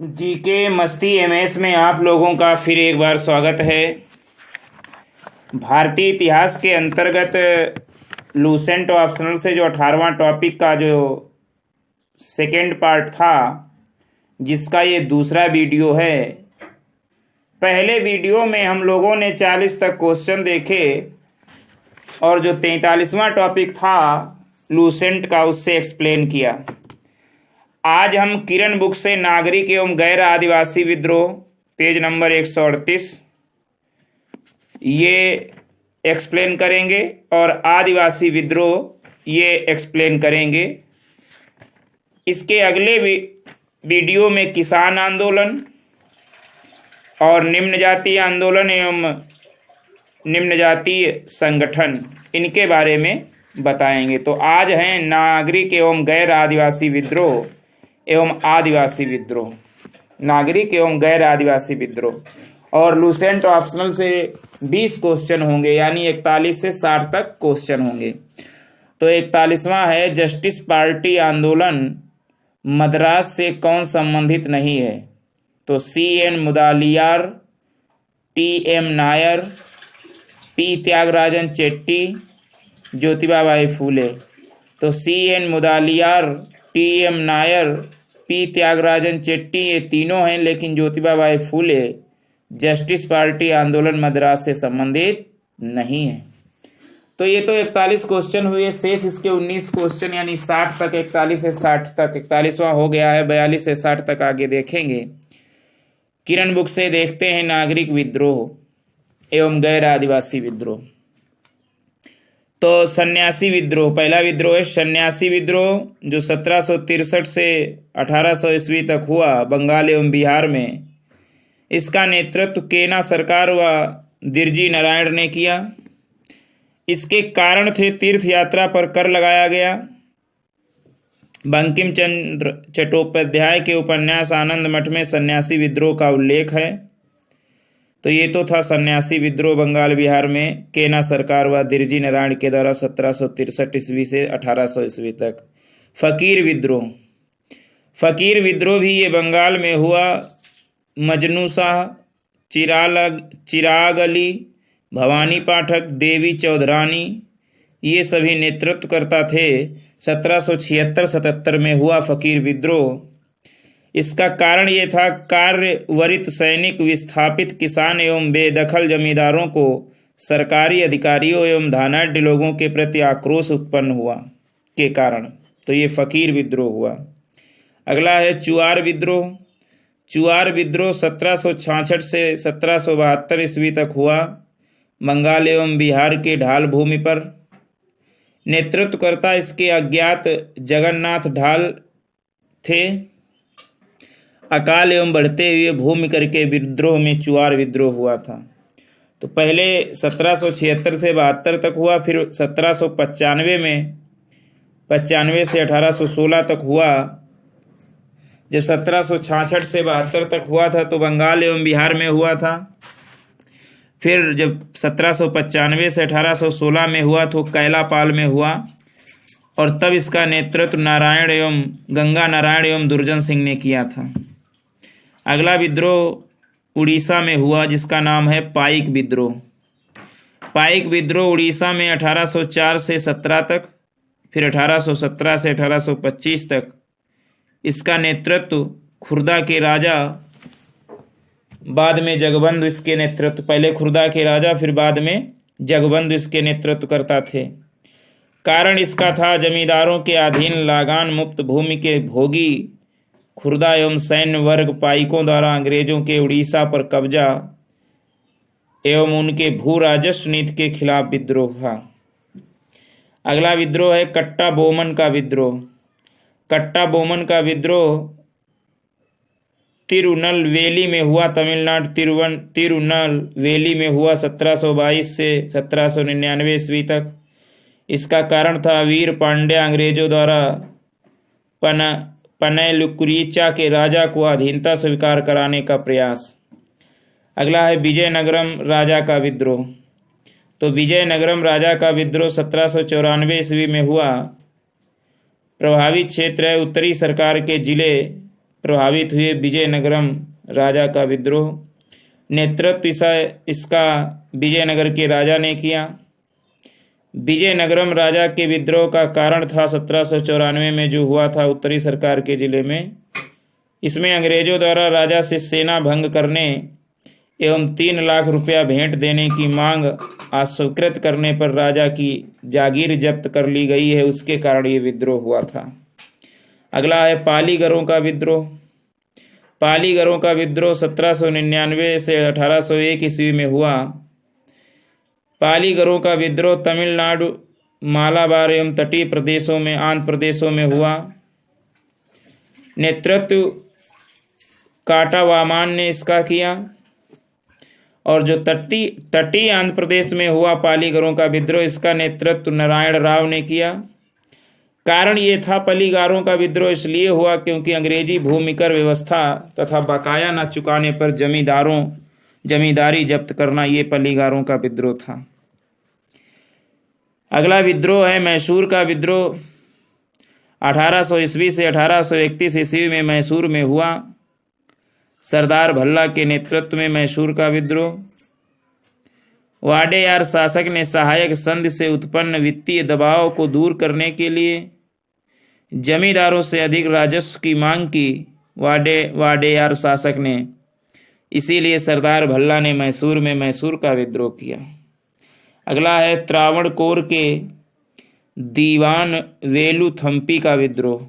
GK मस्ती MS में आप लोगों का फिर एक बार स्वागत है। भारतीय इतिहास के अंतर्गत लूसेंट ऑप्शनल से जो 18वां टॉपिक का जो सेकेंड पार्ट था, जिसका ये दूसरा वीडियो है। पहले वीडियो में हम लोगों ने 40 तक क्वेश्चन देखे और जो 43वां टॉपिक था लूसेंट का, उससे एक्सप्लेन किया। आज हम किरण बुक से नागरिक एवं गैर आदिवासी विद्रोह पेज नंबर 138 ये एक्सप्लेन करेंगे और आदिवासी विद्रोह ये एक्सप्लेन करेंगे। इसके अगले वीडियो में किसान आंदोलन और निम्न जातीय आंदोलन एवं निम्न जातीय संगठन, इनके बारे में बताएंगे। तो आज हैं नागरिक एवं गैर आदिवासी विद्रोह एवं आदिवासी विद्रोह, नागरिक एवं गैर आदिवासी विद्रोह। और लूसेंट ऑप्शनल से 20 क्वेश्चन होंगे, यानी 41 से 60 तक क्वेश्चन होंगे। तो 41वां है, जस्टिस पार्टी आंदोलन मद्रास से कौन संबंधित नहीं है? तो CN Mudaliar, TM Nair, P Tyagarajan Chetty, Jyotiba Phule. तो CN Mudaliar, TM Nair, P Tyagarajan Chetty ये तीनों हैं, लेकिन ज्योतिबा फूले जस्टिस पार्टी आंदोलन मद्रास से संबंधित नहीं है। तो ये तो 41 क्वेश्चन हुए, शेष इसके 19 क्वेश्चन यानी 60 तक, 41 से 60 तक। 41वां हो गया है, 42 से 60 तक आगे देखेंगे। किरण बुक से देखते हैं नागरिक विद्रोह एवं गैर आदिवासी विद्रोह। तो सन्यासी विद्रोह, पहला विद्रोह है सन्यासी विद्रोह, जो 1763 से 1800 ईस्वी तक हुआ बंगाल एवं बिहार में। इसका नेतृत्व केना सरकार व दिरजी नारायण ने किया। इसके कारण थे, तीर्थ यात्रा पर कर लगाया गया। बंकिम चंद्र चट्टोपाध्याय के उपन्यास आनंद मठ में सन्यासी विद्रोह का उल्लेख है। तो ये तो था सन्यासी विद्रोह बंगाल बिहार में केना सरकार व दिरजी नारायण के द्वारा 1763 ईस्वी से 1800 ईस्वी तक। फकीर विद्रोह, फकीर विद्रोह भी ये बंगाल में हुआ। मजनू शाह, चिराग अली, भवानी पाठक, देवी चौधरानी ये सभी नेतृत्वकर्ता थे। 1776-77 में हुआ फकीर विद्रोह। इसका कारण ये था, कार्यवरित सैनिक, विस्थापित किसान एवं बेदखल जमींदारों को सरकारी अधिकारियों एवं धनाढ्य लोगों के प्रति आक्रोश उत्पन्न हुआ के कारण। तो ये फकीर विद्रोह हुआ। अगला है चुआर विद्रोह। चुआर विद्रोह 1766 से 1772 ईस्वी तक हुआ बंगाल एवं बिहार के ढाल भूमि पर। नेतृत्वकर्ता इसके अज्ञात जगन्नाथ ढाल थे। अकाल एवं बढ़ते हुए भूमि करके विद्रोह में चुआर विद्रोह हुआ था। तो पहले 1776 से 72 तक हुआ, फिर 1795 में 95 से 1816 तक हुआ। जब 1766 से 72 तक हुआ था तो बंगाल एवं बिहार में हुआ था। फिर जब 1795 से 1816 में हुआ तो कैलापाल में हुआ, और तब इसका नेतृत्व नारायण एवं गंगा नारायण एवं दुर्जन सिंह ने किया था। अगला विद्रोह उड़ीसा में हुआ, जिसका नाम है पाइक विद्रोह। पाइक विद्रोह उड़ीसा में 1804 से 17 तक, फिर 1817 से 1825 तक। इसका नेतृत्व खुर्दा के राजा, बाद में जगबंधु इसके नेतृत्व, पहले खुर्दा के राजा फिर बाद में जगबंधु इसके नेतृत्व करता थे। कारण इसका था, जमींदारों के अधीन लागान मुक्त भूमि के भोगी खुर्दा एवं सैन्य वर्ग पाइकों द्वारा अंग्रेजों के उड़ीसा पर कब्जा एवं उनके भू राजस्व नीति के खिलाफ विद्रोह था। अगला विद्रोह है कट्टा बोमन का विद्रोह। कट्टा बोमन का विद्रोह तिरुनलवेली में हुआ, तमिलनाडु तिरुनलवेली में हुआ 1722 से 1799 ईस्वी तक। इसका कारण था, वीर पांड्या अंग्रेजों द्वारा पनैलुकुरीचा के राजा को अधीनता स्वीकार कराने का प्रयास। अगला है विजयनगरम राजा का विद्रोह। तो विजयनगरम राजा का विद्रोह 1794 ईस्वी में हुआ। प्रभावित क्षेत्र है उत्तरी सरकार के जिले प्रभावित हुए। विजयनगरम राजा का विद्रोह, नेतृत्व इसका विजयनगर के राजा ने किया। विजयनगरम राजा के विद्रोह का कारण था 1794 में जो हुआ था उत्तरी सरकार के जिले में। इसमें अंग्रेजों द्वारा राजा से सेना भंग करने एवं 3 लाख रुपया भेंट देने की मांग अस्वीकृत करने पर राजा की जागीर जब्त कर ली गई है, उसके कारण ये विद्रोह हुआ था। अगला है पालीगरों का विद्रोह। पालीगरों का विद्रोह 1799 से 1801 ईस्वी में हुआ। पालीगरों का विद्रोह तमिलनाडु, मालाबार एवं तटीय प्रदेशों में, आंध्र प्रदेशों में हुआ। नेतृत्व काटावामान ने इसका किया। और जो तटीय आंध्र प्रदेश में हुआ पालीगरों का विद्रोह, इसका नेतृत्व नारायण राव ने किया। कारण ये था पालीगरों का विद्रोह इसलिए हुआ क्योंकि अंग्रेजी भूमिकर व्यवस्था तथा बकाया न चुकाने पर जमींदारी जब्त करना, ये पालीगरों का विद्रोह था। अगला विद्रोह है मैसूर का विद्रोह। 1800 ईस्वी से 1831 ईस्वी में मैसूर में हुआ। सरदार भल्ला के नेतृत्व में मैसूर का विद्रोह। वाडेयार शासक ने सहायक संधि से उत्पन्न वित्तीय दबाव को दूर करने के लिए जमींदारों से अधिक राजस्व की मांग की। वाडेयार शासक ने, इसीलिए सरदार भल्ला ने मैसूर का विद्रोह किया। अगला है त्रावणकोर के दीवान वेलुथम्पी का विद्रोह।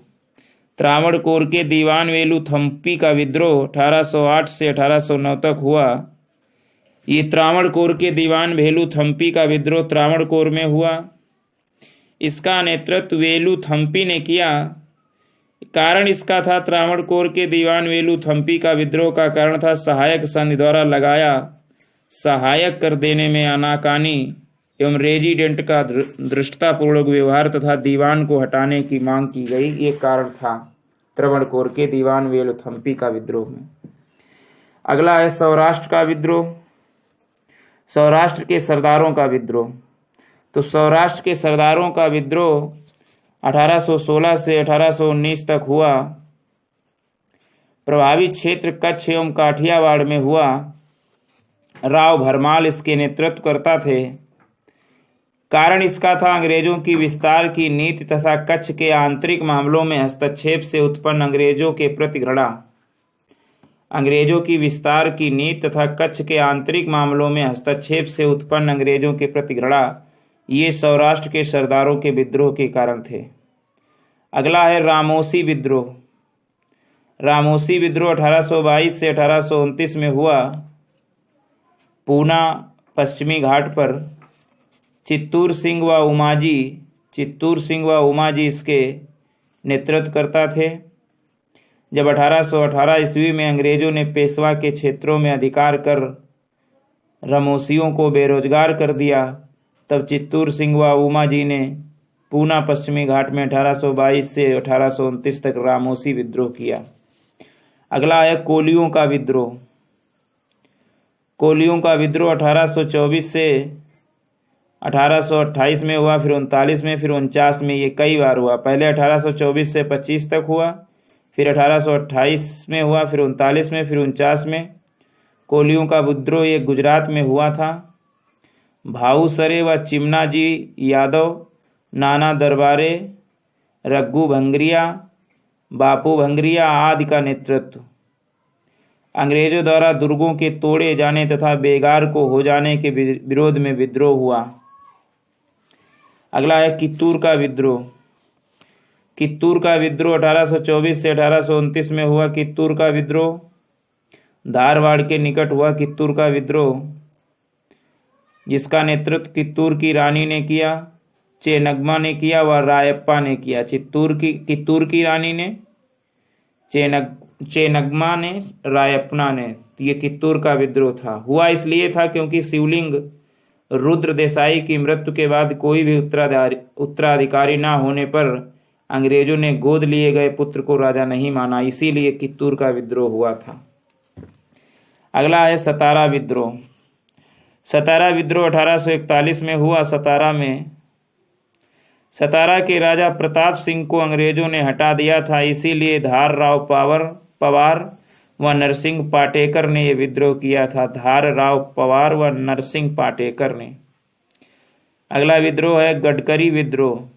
त्रावणकोर के दीवान वेलुथम्पी का विद्रोह 1808 से 1809 तक हुआ। ये त्रावणकोर के दीवान वेलुथम्पी का विद्रोह त्रावणकोर में हुआ। इसका नेतृत्व वेलुथम्पी ने किया। कारण इसका था, त्रावणकोर के दीवान वेलुथम्पी का विद्रोह का कारण था सहायक संधि द्वारा लगाया सहायक कर देने में आनाकानी एवं रेजिडेंट का धृष्टतापूर्वक व्यवहार तथा दीवान को हटाने की मांग की गई। ये कारण था त्रावणकोर के दीवान वेलुथम्पी का विद्रोह में। अगला है सौराष्ट्र का विद्रोह। सौराष्ट्र के सरदारों का विद्रोह। तो सौराष्ट्र के सरदारों का विद्रोह 1816 से 1819 तक हुआ। प्रभावित क्षेत्र कच्छ एवं काठियावाड़ में हुआ। राव भरमाल इसके नेतृत्व करता थे। कारण इसका था अंग्रेजों की विस्तार की नीति तथा कच्छ के आंतरिक मामलों में हस्तक्षेप से उत्पन्न अंग्रेजों के प्रति घृणा। अंग्रेजों की विस्तार की नीति तथा कच्छ के आंतरिक मामलों में हस्तक्षेप से उत्पन्न अंग्रेजों के प्रति घृणा, ये सौराष्ट्र के सरदारों के विद्रोह के कारण थे। अगला है रामोसी विद्रोह। रामोसी विद्रोह 1822 से 1829 में हुआ। पूना पश्चिमी घाट पर चित्तूर सिंह व उमाजी इसके नेतृत्व करता थे। जब 1818 ईस्वी में अंग्रेजों ने पेशवा के क्षेत्रों में अधिकार कर रामोसियों को बेरोजगार कर दिया, तब चित्तूर सिंह व उमाजी ने पूना पश्चिमी घाट में 1822 से 1829 तक रामोसी विद्रोह किया। अगला है कोलियों का विद्रोह। कोलियों का विद्रोह 1824 से 1828 में हुआ, फिर 39 में, फिर 49 में। ये कई बार हुआ। पहले 1824 से 25 तक हुआ, फिर 1828 में हुआ, फिर 39 में, फिर 49 में। कोलियों का विद्रोह ये गुजरात में हुआ था। भाऊसरे व चिमनाजी यादव, नाना दरबारे, रघु भंगरिया, बापू भंगरिया आदि का नेतृत्व। अंग्रेजों द्वारा दुर्गों के तोड़े जाने तथा बेगार को हो जाने के विरोध में विद्रोह हुआ। अगला है कित्तूर का विद्रोह। कित्तूर का विद्रोह 1824 से 1829 में हुआ। कित्तूर का विद्रोह धारवाड़ के निकट हुआ। कित्तूर का विद्रोह जिसका नेतृत्व कित्तूर की रानी ने किया, चेन्नम्मा ने किया व रायप्पा ने किया। कित्तूर की रानी ने, चेन्नम्मा ने, रायप्पा ने। ये कित्तूर का विद्रोह था। हुआ इसलिए था क्योंकि शिवलिंग रुद्र देसाई की मृत्यु के बाद कोई भी उत्तराधिकारी न होने पर अंग्रेजों ने गोद लिए गए पुत्र को राजा नहीं माना, इसीलिए कित्तूर का विद्रोह हुआ था। अगला है सतारा विद्रोह। सतारा विद्रोह 1841 में हुआ। सतारा के राजा प्रताप सिंह को अंग्रेजों ने हटा दिया था, इसीलिए धार राव पवार व नरसिंह पाटेकर ने यह विद्रोह किया था। धार राव पवार व नरसिंह पाटेकर ने। अगला विद्रोह है गडकरी विद्रोह।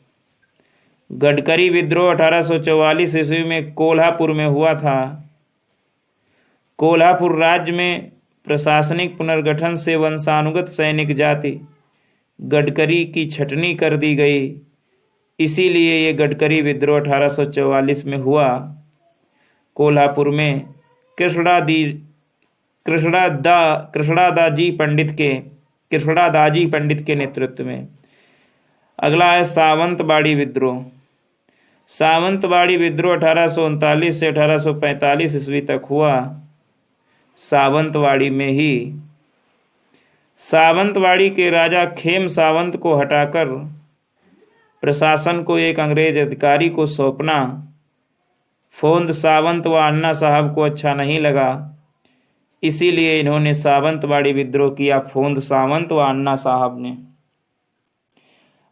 गडकरी विद्रोह 1844 ईस्वी में कोल्हापुर में हुआ था। कोल्हापुर राज्य में प्रशासनिक पुनर्गठन से वंशानुगत सैनिक जाति गडकरी की छटनी कर दी गई, इसीलिए ये गडकरी विद्रोह 1844 में हुआ। कोल्हापुर में कृष्णदाजी पंडित के नेतृत्व में। अगला है सावंतवाड़ी विद्रोह। सावंतवाड़ी विद्रोह 1839 से 1845 ईस्वी तक हुआ। सावंतवाड़ी में ही सावंतवाड़ी के राजा खेम सावंत को हटाकर प्रशासन को एक अंग्रेज अधिकारी को सौंपना फोंद सावंत व अन्ना साहब को अच्छा नहीं लगा, इसीलिए इन्होंने सावंतवाड़ी विद्रोह किया, फोंद सावंत व अन्ना साहब ने।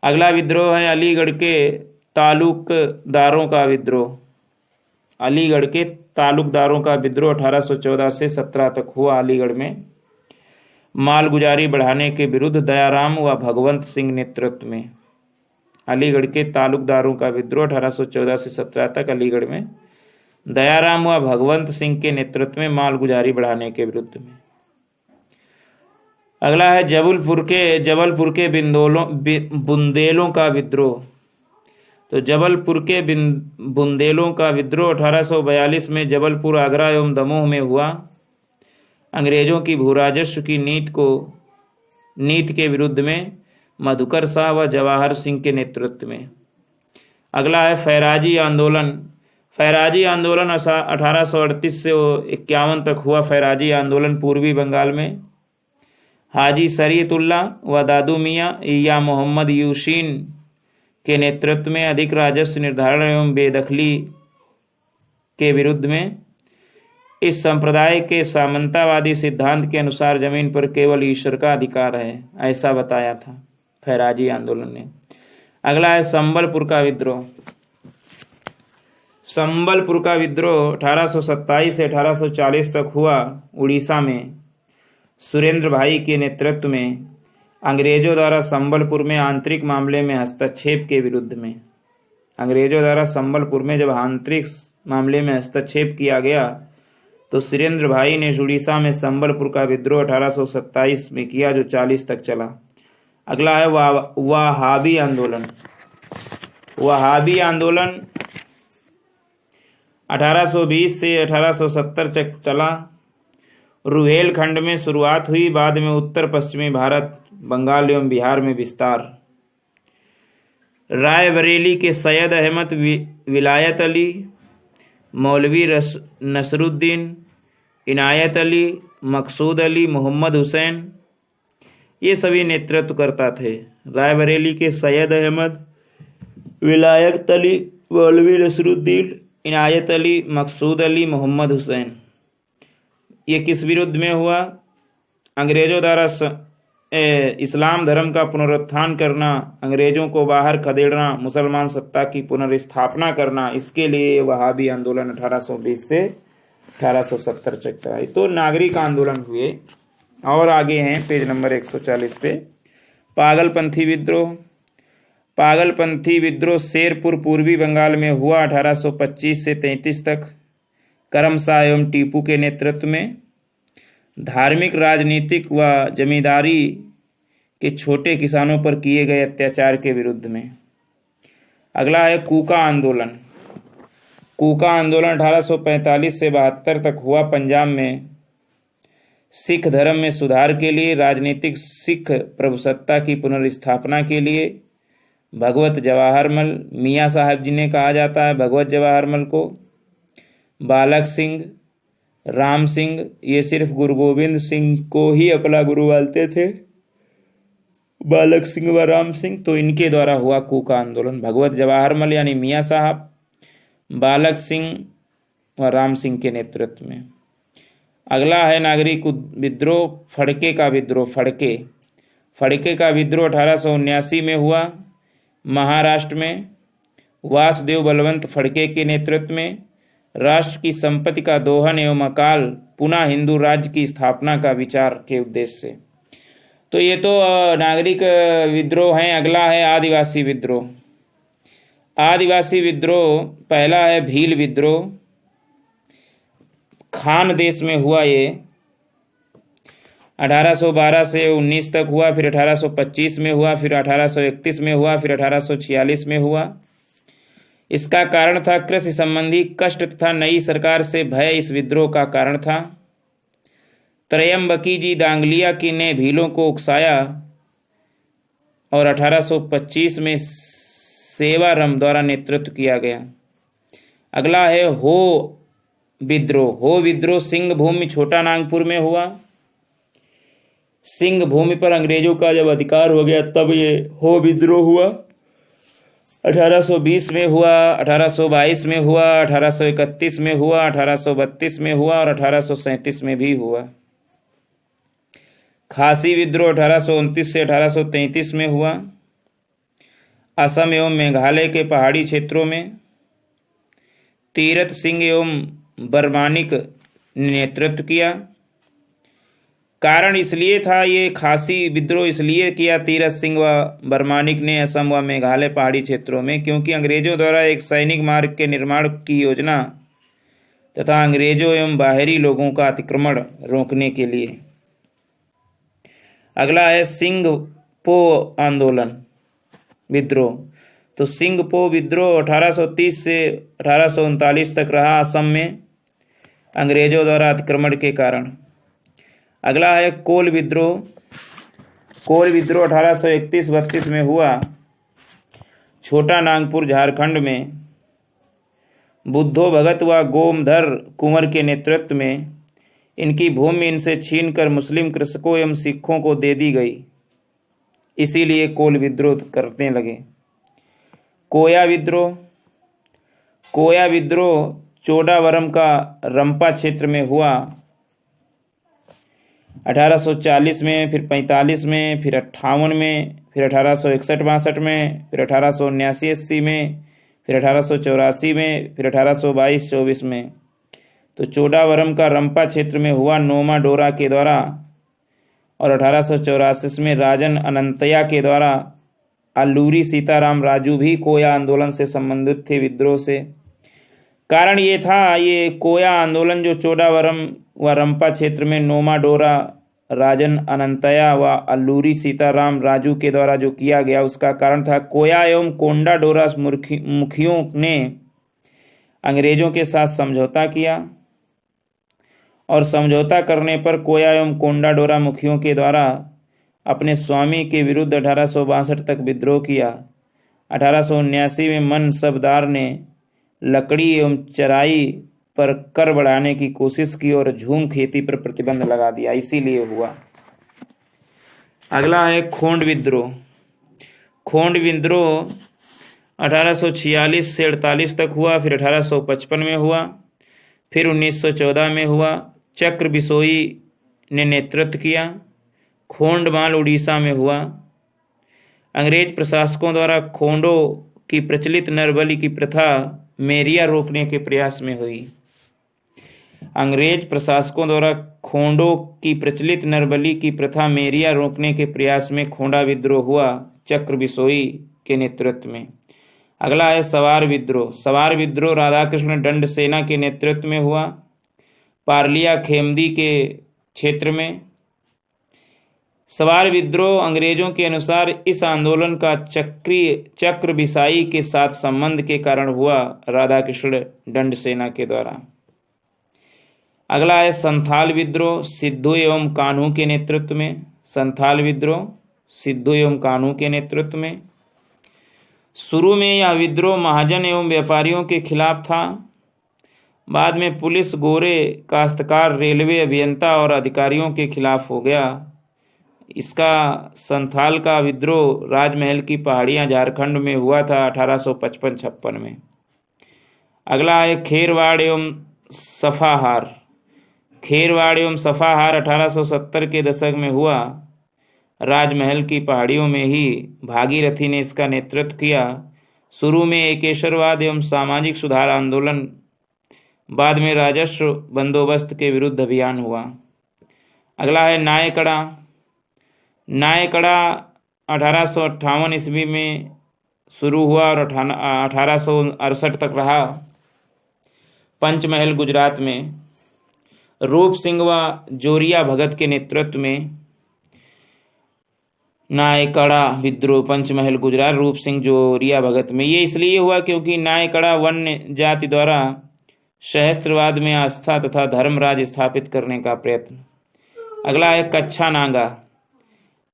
अगला विद्रोह है अलीगढ़ के तालुकदारों का विद्रोह। अलीगढ़ के तालुकदारों का विद्रोह 1814 से 17 तक हुआ। अलीगढ़ में मालगुजारी बढ़ाने के विरुद्ध दयाराम व भगवंत सिंह नेतृत्व में। अलीगढ़ के तालुकदारों का विद्रोह 1814 से 17 तक अलीगढ़ में दयाराम व भगवंत सिंह के नेतृत्व में मालगुजारी बढ़ाने के विरुद्ध में। अगला है जबलपुर के बुंदेलों का विद्रोह। तो जबलपुर के बुंदेलों का विद्रोह 1842 में जबलपुर, आगरा एवं दमोह में हुआ। अंग्रेजों की भूराजस्व की नीति के विरुद्ध में मधुकर शाह व जवाहर सिंह के नेतृत्व में। अगला है फैराजी आंदोलन। फैराजी आंदोलन 1838 से 51 तक हुआ। फैराजी आंदोलन पूर्वी बंगाल में हाजी शरीयतुल्लाह व दादू मियाँ या मोहम्मद यूशीन के नेतृत्व में अधिक राजस्व निर्धारण एवं बेदखली के विरुद्ध में। इस संप्रदाय के सामंतवादी सिद्धांत के अनुसार जमीन पर केवल ईश्वर का अधिकार है, ऐसा बताया था फैराजी आंदोलन ने। अगला है संबलपुर का विद्रोह। संबलपुर का विद्रोह 1827 से 1840 तक हुआ। उड़ीसा में सुरेंद्र भाई के नेतृत्व में अंग्रेजों द्वारा संबलपुर में आंतरिक मामले में हस्तक्षेप के विरुद्ध में। अंग्रेजों द्वारा संबलपुर में जब आंतरिक मामले में हस्तक्षेप किया गया तो सुरेंद्र भाई ने उड़ीसा में संबलपुर का विद्रोह 1827 में किया, जो 40 तक चला। अगला है वहाबी आंदोलन। वहाबी आंदोलन 1820 से 1870 तक चला। रुहेलखंड में शुरुआत हुई, बाद में उत्तर पश्चिमी भारत, बंगाल एवं बिहार में विस्तार। रायबरेली के सैयद अहमद, विलायत अली, मौलवी नसरुद्दीन, इनायत अली, मकसूद अली, मोहम्मद हुसैन, ये सभी नेतृत्व करता थे। रायबरेली के सैयद अहमद, विलायत अली, मौलवी नसरुद्दीन, इनायत अली, मकसूद अली, मोहम्मद हुसैन। ये किस विरुद्ध में हुआ? अंग्रेजों द्वारा इस्लाम धर्म का पुनरुत्थान करना, अंग्रेजों को बाहर खदेड़ना, मुसलमान सत्ता की पुनर्स्थापना करना, इसके लिए वहाबी आंदोलन 1820 से 1870 तक चला। तो नागरिक आंदोलन हुए। और आगे हैं पेज नंबर 140 पे पागलपंथी विद्रोह। पागलपंथी विद्रोह शेरपुर पूर्वी बंगाल में हुआ 1825 से 33 तक करमशाह एवं टीपू के नेतृत्व में। धार्मिक, राजनीतिक व जमींदारी के छोटे किसानों पर किए गए अत्याचार के विरुद्ध में। अगला है कूका आंदोलन। कूका आंदोलन 1845 से 72 तक हुआ। पंजाब में सिख धर्म में सुधार के लिए, राजनीतिक सिख प्रभुसत्ता की पुनर्स्थापना के लिए भगवत जवाहरमल, मियाँ साहब जी ने कहा जाता है भगवत जवाहरमल को, बालक सिंह, राम सिंह, ये सिर्फ गुरु गोविंद सिंह को ही अपना गुरु मानते थे, बालक सिंह व राम सिंह, तो इनके द्वारा हुआ कूका आंदोलन। भगवत जवाहरमल यानी मियाँ साहब, बालक सिंह व राम सिंह के नेतृत्व में। अगला है नागरिक विद्रोह, फड़के का विद्रोह। फड़के का विद्रोह 1879 में हुआ महाराष्ट्र में। वासुदेव बलवंत फड़के के नेतृत्व में राष्ट्र की संपत्ति का दोहन एवं अकाल पुनः हिंदू राज्य की स्थापना का विचार के उद्देश्य से। तो ये तो नागरिक विद्रोह हैं। अगला है आदिवासी विद्रोह। आदिवासी विद्रोह पहला है भील विद्रोह। खान देश में हुआ ये 1812 से 19 तक हुआ, फिर 1825 में हुआ, फिर 1831 में हुआ, फिर 1846 में हुआ। इसका कारण था कृषि संबंधी कष्ट तथा नई सरकार से भय इस विद्रोह का कारण था। त्रयंबकी जी दांगलिया की ने भीलों को उकसाया और 1825 में सेवाराम द्वारा नेतृत्व किया गया। अगला है हो विद्रोह। हो विद्रोह सिंह भूमि छोटा नागपुर में हुआ। सिंह भूमि पर अंग्रेजों का जब अधिकार हो गया तब ये हो विद्रोह हुआ। 1820 में हुआ, 1822 में हुआ, 1831 में हुआ, 1832 में हुआ और 1837 में भी हुआ। खासी विद्रोह 1829 से 1833 में हुआ। असम एवं मेघालय के पहाड़ी क्षेत्रों में तीरथ सिंह एवं बर्मानिक ने नेतृत्व किया। कारण इसलिए था ये खासी विद्रोह इसलिए किया तीरथ सिंह व बर्मानिक ने असम व मेघालय पहाड़ी क्षेत्रों में, क्योंकि अंग्रेजों द्वारा एक सैनिक मार्ग के निर्माण की योजना तथा अंग्रेजों एवं बाहरी लोगों का अतिक्रमण रोकने के लिए। अगला है सिंगपो आंदोलन विद्रोह। तो सिंगपो विद्रोह 1830 से 1839 तक रहा असम में अंग्रेजों द्वारा अतिक्रमण के कारण। अगला है कोल विद्रोह। कोल विद्रोह 1831-32 में हुआ छोटा नागपुर झारखंड में। बुद्धो भगत व गोमधर कुंवर के नेतृत्व में इनकी भूमि इनसे छीनकर मुस्लिम कृषकों एवं सिखों को दे दी गई, इसीलिए कोल विद्रोह करने लगे। कोया विद्रोह। कोया विद्रोह चोडावरम का रंपा क्षेत्र में हुआ 1840 में, फिर 45 में, फिर 58 में, फिर 1861-62 में, फिर 1879-80 में, फिर 1884 में, फिर 1822-24 में। तो चोडावरम का रंपा क्षेत्र में हुआ नोमा डोरा के द्वारा और 1884 में राजन अनंतया के द्वारा। अल्लूरी सीताराम राजू भी कोया आंदोलन से संबंधित थे विद्रोह से। कारण ये था, ये कोया आंदोलन जो चोडावरम व रंपा क्षेत्र में नोमा डोरा, राजन अनंतया व अल्लूरी सीताराम राजू के द्वारा जो किया गया, उसका कारण था कोया एवं कोंडा डोरा मुखियों ने अंग्रेजों के साथ समझौता किया और समझौता करने पर कोया एवं कोंडा डोरा मुखियों के द्वारा अपने स्वामी के विरुद्ध 1862 तक विद्रोह किया। 1879 में मनसबदार ने लकड़ी एवं चराई पर कर बढ़ाने की कोशिश की और झूम खेती पर प्रतिबंध लगा दिया, इसीलिए हुआ। अगला है खोंड विद्रोह। खोंड विद्रोह 1846 से 48 तक हुआ, फिर 1855 में हुआ, फिर 1914 में हुआ। चक्र बिसोई ने नेतृत्व किया। खोंडमाल उड़ीसा में हुआ। अंग्रेज प्रशासकों द्वारा खोंडों की प्रचलित नरबली की प्रथा मेरिया रोकने के प्रयास में हुई। अंग्रेज प्रशासकों द्वारा खोंडों की प्रचलित नरबली की प्रथा मेरिया रोकने के प्रयास में खोंडा विद्रोह हुआ चक्र बिसोई के नेतृत्व में। अगला है सवार विद्रोह। सवार विद्रोह राधाकृष्ण दंड सेना के नेतृत्व में हुआ पार्लिया खेमदी के क्षेत्र में। सवार विद्रोह अंग्रेजों के अनुसार इस आंदोलन का चक्र बिसाई के साथ संबंध के कारण हुआ राधाकृष्ण दंड सेना के द्वारा। अगला है संथाल विद्रोह सिद्धू एवं कान्हू के नेतृत्व में। संथाल विद्रोह सिद्धू एवं कान्हू के नेतृत्व में। शुरू में यह विद्रोह महाजन एवं व्यापारियों के खिलाफ था। बाद में पुलिस, गोरे, काश्तकार, रेलवे अभियंता और अधिकारियों के खिलाफ हो गया। इसका संथाल का विद्रोह राजमहल की पहाड़ियां झारखंड में हुआ था 1855-56 में। अगला है खेरवाड़ एवं सफाहार। खेरवाड़ एवं सफाहार 1870 के दशक में हुआ। राजमहल की पहाड़ियों में ही भागीरथी ने इसका नेतृत्व किया। शुरू में एकेश्वरवाद एवं सामाजिक सुधार आंदोलन बाद में राजस्व बंदोबस्त के विरुद्ध अभियान हुआ। अगला है नायकड़ा। नायकड़ा 1858 ईस्वी में शुरू हुआ और 1868 तक रहा। पंचमहल गुजरात में रूप सिंह व जोरिया भगत के नेतृत्व में नायकड़ा विद्रोह, पंचमहल गुजरात, रूप सिंह जोरिया भगत में। ये इसलिए हुआ क्योंकि नायकड़ा वन्य जाति द्वारा सहस्त्रवाद में आस्था तथा धर्मराज स्थापित करने का प्रयत्न। अगला है कच्छा नागा।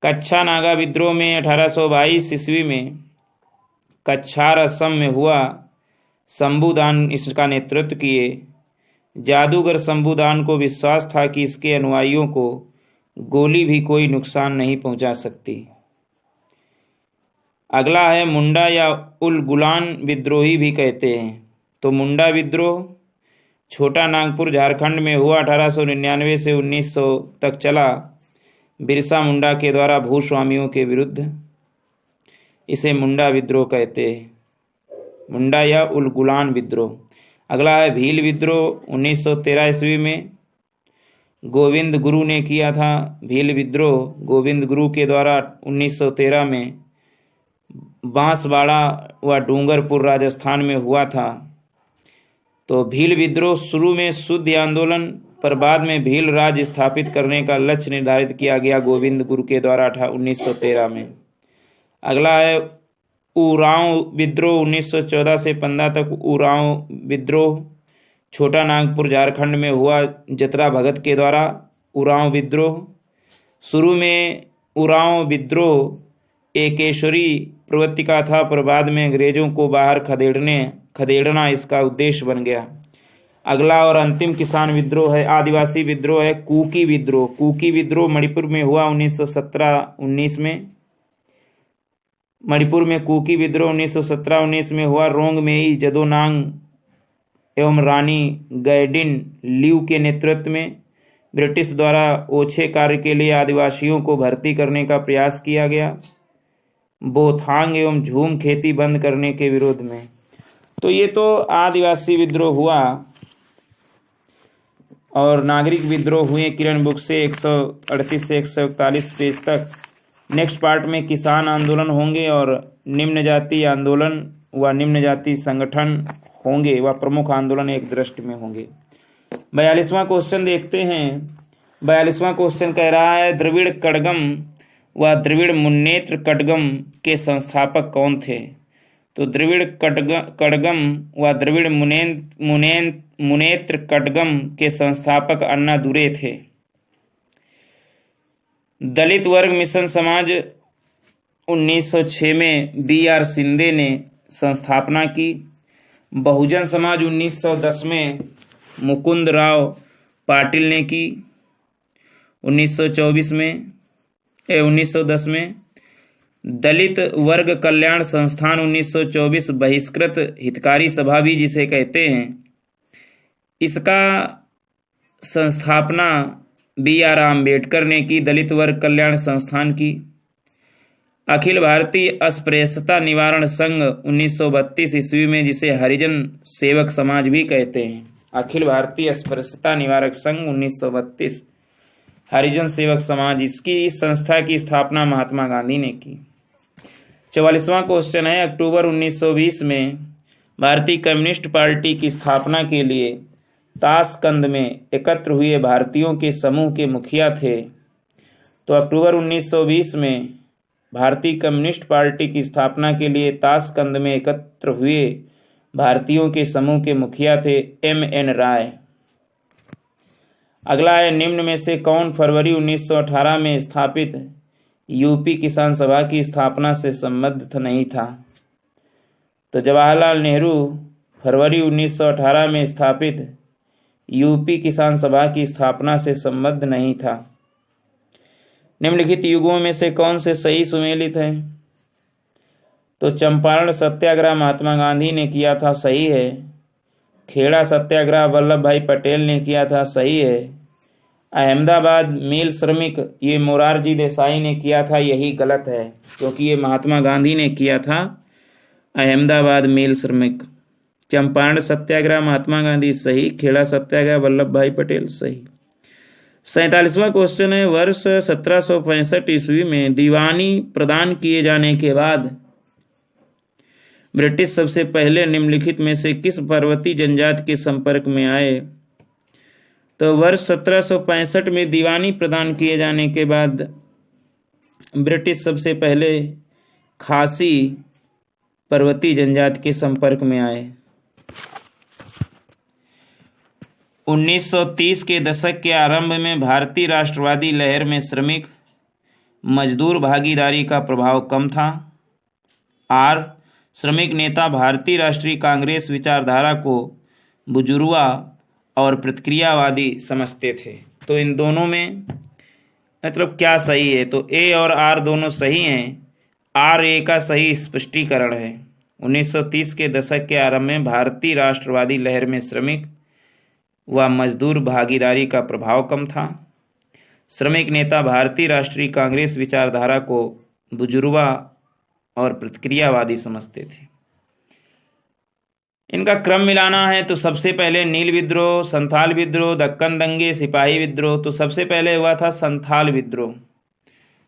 कच्छा नागा विद्रोह में 1822 ईस्वी में कच्छार असम में हुआ। शंभुदान इसका नेतृत्व किए। जादूगर शंभुदान को विश्वास था कि इसके अनुयायियों को गोली भी कोई नुकसान नहीं पहुंचा सकती। अगला है मुंडा या उल गुलान विद्रोही भी कहते हैं। तो मुंडा विद्रोह छोटा नागपुर झारखंड में हुआ। 1899 से 1900 तक चला। बिरसा मुंडा के द्वारा भूस्वामियों के विरुद्ध। इसे मुंडा विद्रोह कहते हैं, मुंडा या उल गुलान विद्रोह। अगला है भील विद्रोह। 1913 ईस्वी में गोविंद गुरु ने किया था। भील विद्रोह गोविंद गुरु के द्वारा 1913 में बांसवाड़ा व डूंगरपुर राजस्थान में हुआ था। तो भील विद्रोह शुरू में शुद्ध आंदोलन, पर बाद में भील राज स्थापित करने का लक्ष्य निर्धारित किया गया गोविंद गुरु के द्वारा 1913 में। अगला है उरांव विद्रोह। 1914 से 15 तक उरांव विद्रोह छोटा नागपुर झारखंड में हुआ। जतरा भगत के द्वारा उरांव विद्रोह। शुरू में उरांव विद्रोह एकेश्वरी प्रवृत्ति का था, पर बाद में अंग्रेजों को बाहर खदेड़ना इसका उद्देश्य बन गया। अगला और अंतिम किसान विद्रोह है, आदिवासी विद्रोह है कुकी विद्रोह। कुकी विद्रोह मणिपुर में हुआ 1917-19 में। मणिपुर में कुकी विद्रोह 1917-19 में हुआ। रोंगमेई जदोनांग एवं रानी गैडिन ल्यू के नेतृत्व में ब्रिटिश द्वारा ओछे कार्य के लिए आदिवासियों को भर्ती करने का प्रयास किया गया। बोथांग एवं झूम खेती बंद करने के विरोध में। तो ये तो आदिवासी विद्रोह हुआ। और नागरिक विद्रोह हुए किरण बुक से 138 से 141 पेज तक। नेक्स्ट पार्ट में किसान आंदोलन होंगे और निम्न जाति आंदोलन व निम्न जाति संगठन होंगे व प्रमुख आंदोलन एक दृष्टि में होंगे। 42वां क्वेश्चन देखते हैं। 42वां क्वेश्चन कह रहा है द्रविड़ कड़गम व द्रविड़ मुन्नेत्र कड़गम के संस्थापक कौन थे? तो द्रविड़ कड़गम व द्रविड़ मुनेत्र कड़गम के संस्थापक अन्ना दुरे थे। दलित वर्ग मिशन समाज 1906 में B.R. शिंदे ने संस्थापना की। बहुजन समाज 1910 में मुकुंद राव पाटिल ने की। 1910 में दलित वर्ग कल्याण संस्थान 1924 बहिष्कृत हितकारी सभा भी जिसे कहते हैं, इसका संस्थापना B.R. आम्बेडकर ने की। दलित वर्ग कल्याण संस्थान की। अखिल भारतीय अस्पृश्यता निवारण संघ 1932 ईस्वी में जिसे हरिजन सेवक समाज भी कहते हैं। अखिल भारतीय अस्पृश्यता निवारक संघ 1932 हरिजन सेवक समाज, इसकी इस संस्था की स्थापना महात्मा गांधी ने की। 44वां क्वेश्चन है अक्टूबर 1920 में भारतीय कम्युनिस्ट पार्टी की स्थापना के लिए ताशकंद में एकत्र हुए भारतीयों के समूह के मुखिया थे। तो अक्टूबर 1920 में भारतीय कम्युनिस्ट पार्टी की स्थापना के लिए ताशकंद में एकत्र हुए भारतीयों के समूह के मुखिया थे M.N. राय। अगला है निम्न में से कौन फरवरी 1918 में स्थापित यूपी किसान सभा की स्थापना से संबद्ध नहीं था? तो जवाहरलाल नेहरू फरवरी 1918 में स्थापित यूपी किसान सभा की स्थापना से संबद्ध नहीं था। निम्नलिखित युगों में से कौन से सही सुमेलित है? तो चंपारण सत्याग्रह महात्मा गांधी ने किया था, सही है। खेड़ा सत्याग्रह वल्लभ भाई पटेल ने किया था, सही है। अहमदाबाद मील श्रमिक ये मोरारजी देसाई ने किया था, यही गलत है क्योंकि ये महात्मा गांधी ने किया था अहमदाबाद मील श्रमिक। चंपारण सत्याग्रह महात्मा गांधी सही, खेड़ा सत्याग्रह वल्लभ भाई पटेल सही। 47वां क्वेश्चन है, वर्ष 1765 ईस्वी में दीवानी प्रदान किए जाने के बाद ब्रिटिश सबसे पहले निम्नलिखित में से किस पर्वतीय जनजाति के संपर्क में आए? तो वर्ष 1765 में दीवानी प्रदान किए जाने के बाद ब्रिटिश सबसे पहले खासी पर्वतीय जनजाति के संपर्क में आए। 1930 के दशक के आरंभ में भारतीय राष्ट्रवादी लहर में श्रमिक मजदूर भागीदारी का प्रभाव कम था। आर, श्रमिक नेता भारतीय राष्ट्रीय कांग्रेस विचारधारा को बुजुर्वा और प्रतिक्रियावादी समझते थे। तो इन दोनों में मतलब क्या सही है? तो ए और आर दोनों सही हैं। आर ए का सही स्पष्टीकरण है। 1930 के दशक के आरंभ में भारतीय राष्ट्रवादी लहर में श्रमिक व मजदूर भागीदारी का प्रभाव कम था। श्रमिक नेता भारतीय राष्ट्रीय कांग्रेस विचारधारा को बुजुर्वा और प्रतिक्रियावादी समझते थे। इनका क्रम मिलाना है तो सबसे पहले नील विद्रोह, संथाल विद्रोह, दक्कन दंगे, सिपाही विद्रोह। तो सबसे पहले हुआ था संथाल विद्रोह।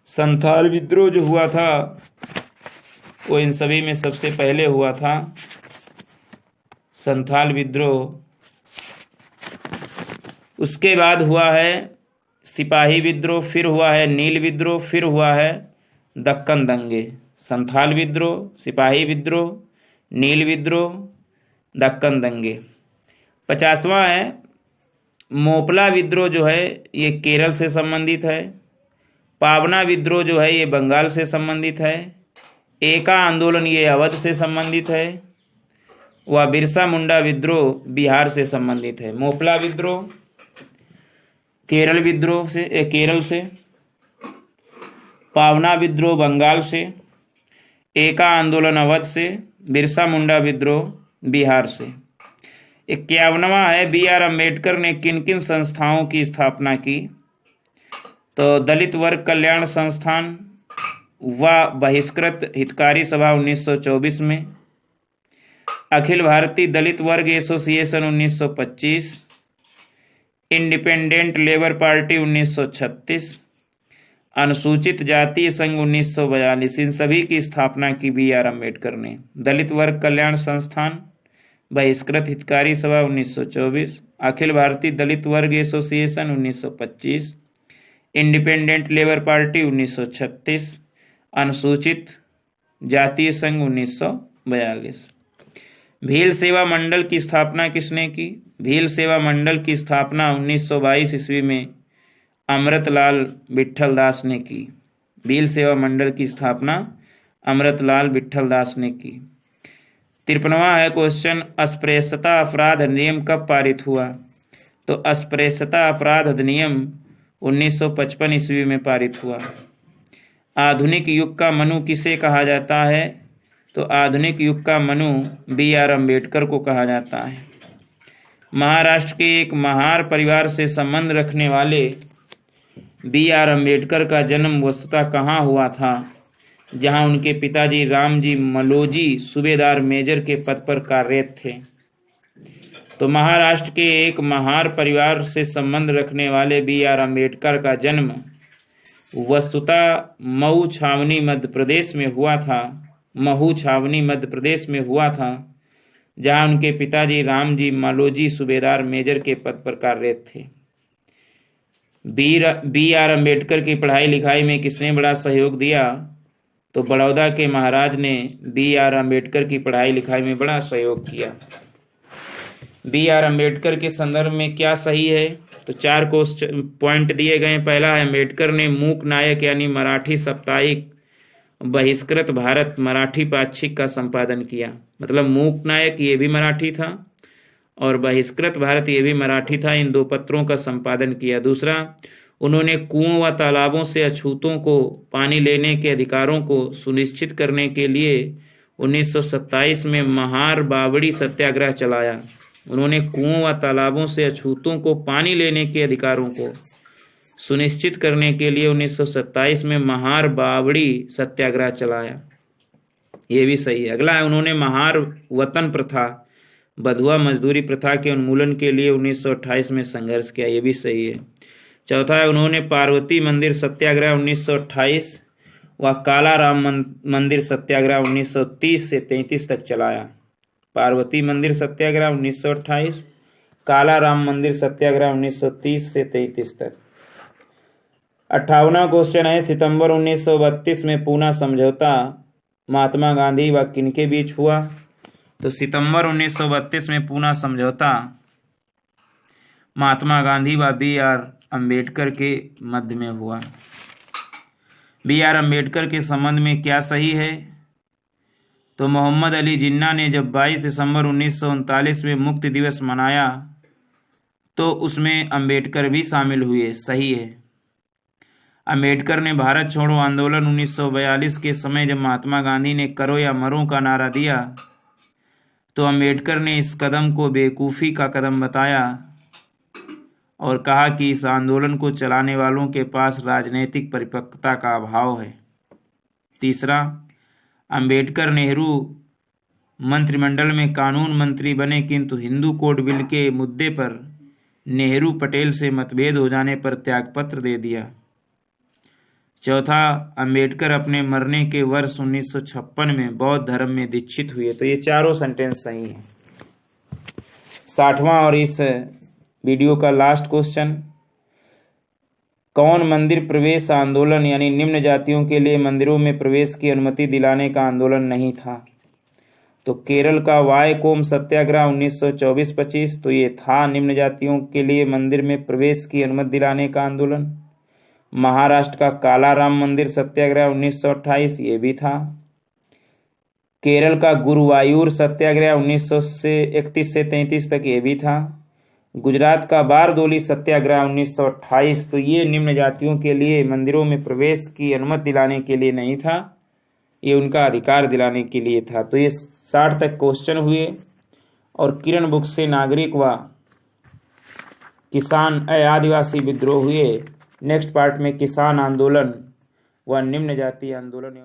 संथाल विद्रोह जो हुआ था वो इन सभी में सबसे पहले हुआ था संथाल विद्रोह। उसके बाद हुआ है सिपाही विद्रोह, फिर हुआ है नील विद्रोह, फिर हुआ है दक्कन दंगे। संथाल विद्रोह, सिपाही विद्रोह, नील विद्रोह, दक्कन दंगे। 50वां है मोपला विद्रोह जो है ये केरल से संबंधित है। पावना विद्रोह जो है ये बंगाल से संबंधित है। एका आंदोलन ये अवध से संबंधित है। व बिरसा मुंडा विद्रोह बिहार से संबंधित है। मोपला विद्रोह केरल से, पावना विद्रोह बंगाल से, एका आंदोलन अवध से, बिरसा मुंडा विद्रोह बिहार से। 51वां है बी आर अम्बेडकर ने किन किन संस्थाओं की स्थापना की? तो दलित वर्ग कल्याण संस्थान व बहिष्कृत हितकारी सभा 1924 में, अखिल भारतीय दलित वर्ग एसोसिएशन 1925, इंडिपेंडेंट लेबर पार्टी 1936, अनुसूचित जातीय संघ 1942। इन सभी की स्थापना की बी आर अम्बेडकर ने। दलित वर्ग कल्याण संस्थान, बहिष्कृत हितकारी सभा 1924, अखिल भारतीय दलित वर्ग एसोसिएशन 1925, इंडिपेंडेंट लेबर पार्टी 1936, अनुसूचित जातीय संघ 1942। भील सेवा मंडल की स्थापना किसने की? भील सेवा मंडल की स्थापना 1922 ईस्वी में अमृतलाल विट्ठल दास ने की। भील सेवा मंडल की स्थापना अमृतलाल विट्ठल दास ने की। 53वां है क्वेश्चन, अस्पृश्यता अपराध अधिनियम कब पारित हुआ? तो अस्पृश्यता अपराध अधिनियम 1955 ईस्वी में पारित हुआ। आधुनिक युग का मनु किसे कहा जाता है? तो आधुनिक युग का मनु बी आर अम्बेडकर को कहा जाता है। महाराष्ट्र के एक महार परिवार से संबंध रखने वाले बी आर अम्बेडकर का जन्म वस्तुतः कहाँ हुआ था? जहां उनके पिताजी रामजी मलोजी सूबेदार मेजर के पद पर कार्यरत थे। तो महाराष्ट्र के एक महार परिवार से संबंध रखने वाले बी आर अम्बेडकर का जन्म वस्तुतः महू छावनी मध्य प्रदेश में हुआ था। महू छावनी मध्य प्रदेश में हुआ था, जहां उनके पिताजी रामजी मालोजी सूबेदार मेजर के पद पर कार्यरत थे। बी आर अम्बेडकर की पढ़ाई लिखाई में किसने बड़ा सहयोग दिया? तो बड़ौदा के महाराज ने बी आर अम्बेडकर की पढ़ाई लिखाई में बड़ा सहयोग किया। बी आर अम्बेडकर के संदर्भ में क्या सही है? तो 4 पॉइंट दिए गए। पहला है अम्बेडकर ने मूक नायक यानी मराठी साप्ताहिक बहिष्कृत भारत मराठी पाक्षिक का संपादन किया। मतलब मूक नायक ये भी मराठी था और बहिष्कृत भारत ये भी मराठी था। इन 2 पत्रों का संपादन किया। दूसरा, उन्होंने कुओं व तालाबों से अछूतों को पानी लेने के अधिकारों को सुनिश्चित करने के लिए 1927 में महार बावड़ी सत्याग्रह चलाया। उन्होंने कुओं व तालाबों से अछूतों को पानी लेने के अधिकारों को सुनिश्चित करने के लिए 1927 में महार बावड़ी सत्याग्रह चलाया। ये भी सही है। अगला है, उन्होंने महार वतन प्रथा बधुआ मजदूरी प्रथा के उन्मूलन के लिए 1928 में संघर्ष किया, ये भी सही है। चौथा है उन्होंने पार्वती मंदिर सत्याग्रह 1928 व काला राम मंदिर सत्याग्रह 1930 से 33 तक चलाया। पार्वती मंदिर सत्याग्रह 1928, काला राम मंदिर सत्याग्रह 1930 से 33 तक। 58वां क्वेश्चन है सितंबर 1932 में पूना समझौता महात्मा गांधी व किनके बीच हुआ? तो सितंबर 1932 में पूना समझौता महात्मा गांधी व BR अम्बेडकर के मध्य में हुआ। BR अम्बेडकर के संबंध में क्या सही है? तो मोहम्मद अली जिन्ना ने जब 22 दिसंबर 1939 में मुक्ति दिवस मनाया तो उसमें अम्बेडकर भी शामिल हुए, सही है। अम्बेडकर ने भारत छोड़ो आंदोलन 1942 के समय जब महात्मा गांधी ने करो या मरो का नारा दिया तो अम्बेडकर ने इस कदम को बेवकूफ़ी का कदम बताया और कहा कि इस आंदोलन को चलाने वालों के पास राजनीतिक परिपक्वता का अभाव है। तीसरा, अम्बेडकर नेहरू मंत्रिमंडल में कानून मंत्री बने किंतु हिंदू कोड बिल के मुद्दे पर नेहरू पटेल से मतभेद हो जाने पर त्यागपत्र दे दिया। चौथा, अम्बेडकर अपने मरने के वर्ष 1956 में बौद्ध धर्म में दीक्षित हुए। तो ये चारों सेंटेंस सही हैं। 60वां और इस वीडियो का लास्ट क्वेश्चन, कौन मंदिर प्रवेश आंदोलन यानी निम्न जातियों के लिए मंदिरों में प्रवेश की अनुमति दिलाने का आंदोलन नहीं था? तो केरल का वायकोम सत्याग्रह 1924-25, तो ये था निम्न जातियों के लिए मंदिर में प्रवेश की अनुमति दिलाने का आंदोलन। महाराष्ट्र का काला राम मंदिर सत्याग्रह 1928, ये भी था। केरल का गुरुवायूर सत्याग्रह 1931 से 33 तक, ये भी था। गुजरात का बारदोली सत्याग्रह 1928, तो ये निम्न जातियों के लिए मंदिरों में प्रवेश की अनुमति दिलाने के लिए नहीं था, ये उनका अधिकार दिलाने के लिए था। तो ये 60 तक क्वेश्चन हुए और किरण बुक से नागरिक व किसान आदिवासी विद्रोह हुए। नेक्स्ट पार्ट में किसान आंदोलन व निम्न जाति आंदोलन